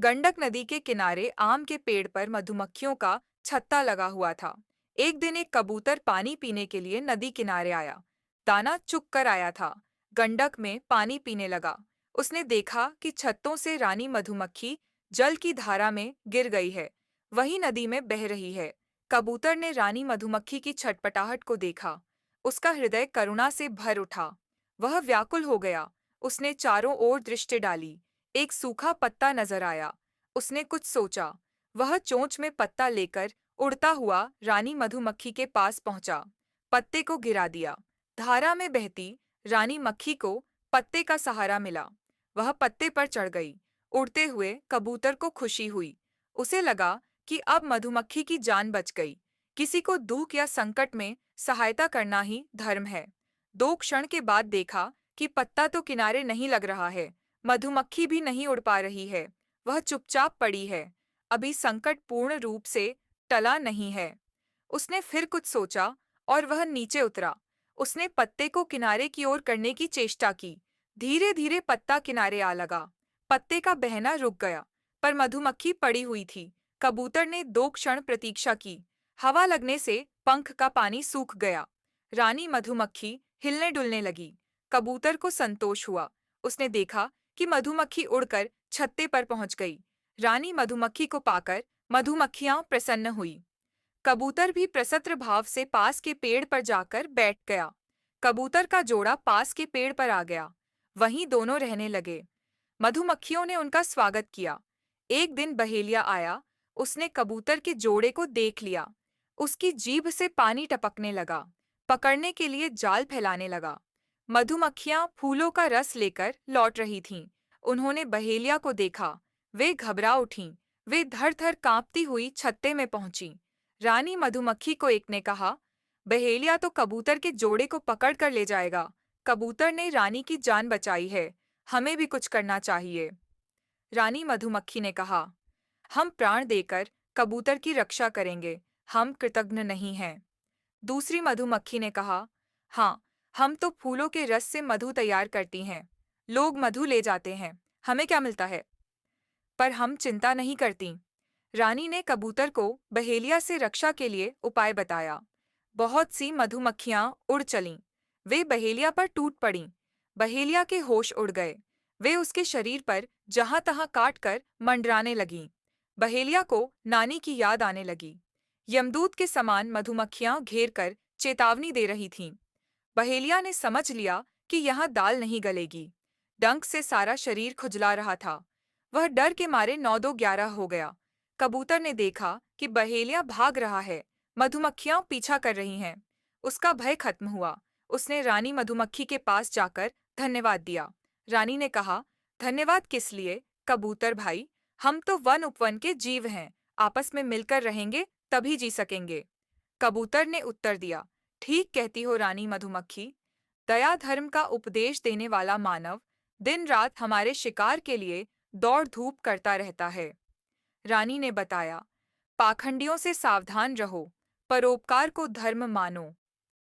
गंडक नदी के किनारे आम के पेड़ पर मधुमक्खियों का छत्ता लगा हुआ था। एक दिन एक कबूतर पानी पीने के लिए नदी किनारे आया। दाना चुग कर आया था। गंडक में पानी पीने लगा। उसने देखा कि छत्तों से रानी मधुमक्खी जल की धारा में गिर गई है। वही नदी में बह रही है। कबूतर ने रानी मधुमक्खी की छटपटाहट को देखा। उसका हृदय करुणा से भर उठा। वह व्याकुल हो गया। उसने चारों ओर दृष्टि डाली। एक सूखा पत्ता नजर आया। उसने कुछ सोचा। वह चोंच में पत्ता लेकर उड़ता हुआ रानी मधुमक्खी के पास पहुंचा। पत्ते को गिरा दिया। धारा में बहती रानी मक्खी को पत्ते का सहारा मिला। वह पत्ते पर चढ़ गई। उड़ते हुए कबूतर को खुशी हुई। उसे लगा कि अब मधुमक्खी की जान बच गई। किसी को दुख या संकट में सहायता करना ही धर्म है। 2 क्षण के बाद देखा कि पत्ता तो किनारे नहीं लग रहा है। मधुमक्खी भी नहीं उड़ पा रही है। वह चुपचाप पड़ी है। अभी संकट पूर्ण रूप से टला नहीं है। उसने फिर कुछ सोचा और वह नीचे उतरा। उसने पत्ते को किनारे की ओर करने की चेष्टा की। धीरे धीरे पत्ता किनारे आ लगा। पत्ते का बहना रुक गया, पर मधुमक्खी पड़ी हुई थी। कबूतर ने 2 क्षण प्रतीक्षा की। हवा लगने से पंख का पानी सूख गया। रानी मधुमक्खी हिलने डुलने लगी। कबूतर को संतोष हुआ। उसने देखा कि मधुमक्खी उड़कर छत्ते पर पहुंच गई। रानी मधुमक्खी को पाकर मधुमक्खियां प्रसन्न हुई। कबूतर भी प्रसन्न भाव से पास के पेड़ पर जाकर बैठ गया। कबूतर का जोड़ा पास के पेड़ पर आ गया। वहीं दोनों रहने लगे। मधुमक्खियों ने उनका स्वागत किया। एक दिन बहेलिया आया। उसने कबूतर के जोड़े को देख लिया। उसकी जीभ से पानी टपकने लगा। पकड़ने के लिए जाल फैलाने लगा। मधुमक्खियां फूलों का रस लेकर लौट रही थीं। उन्होंने बहेलिया को देखा। वे घबरा उठीं। वे धड़-धड़ कांपती हुई छत्ते में पहुंची। रानी मधुमक्खी को एक ने कहा, बहेलिया तो कबूतर के जोड़े को पकड़ कर ले जाएगा। कबूतर ने रानी की जान बचाई है। हमें भी कुछ करना चाहिए। रानी मधुमक्खी ने कहा, हम प्राण देकर कबूतर की रक्षा करेंगे। हम कृतज्ञ नहीं हैं। दूसरी मधुमक्खी ने कहा, हाँ, हम तो फूलों के रस से मधु तैयार करती हैं। लोग मधु ले जाते हैं। हमें क्या मिलता है? पर हम चिंता नहीं करती। रानी ने कबूतर को बहेलिया से रक्षा के लिए उपाय बताया। बहुत सी मधुमक्खियां उड़ चलीं। वे बहेलिया पर टूट पड़ीं। बहेलिया के होश उड़ गए। वे उसके शरीर पर जहां तहां काट कर मंडराने लगीं। बहेलिया को नानी की याद आने लगी। यमदूत के समान मधुमक्खियां घेर कर चेतावनी दे रही थीं। बहेलिया ने समझ लिया कि यहाँ दाल नहीं गलेगी। डंक से सारा शरीर खुजला रहा था। वह डर के मारे 9-2-11 हो गया। कबूतर ने देखा कि बहेलिया भाग रहा है। मधुमक्खियां पीछा कर रही हैं। उसका भय खत्म हुआ। उसने रानी मधुमक्खी के पास जाकर धन्यवाद दिया। रानी ने कहा, धन्यवाद किस लिए, कबूतर भाई? हम तो वन उपवन के जीव हैं। आपस में मिलकर रहेंगे तभी जी सकेंगे। कबूतर ने उत्तर दिया, ठीक कहती हो रानी मधुमक्खी। दया धर्म का उपदेश देने वाला मानव दिन रात हमारे शिकार के लिए दौड़ धूप करता रहता है। रानी ने बताया, पाखंडियों से सावधान रहो, परोपकार को धर्म मानो।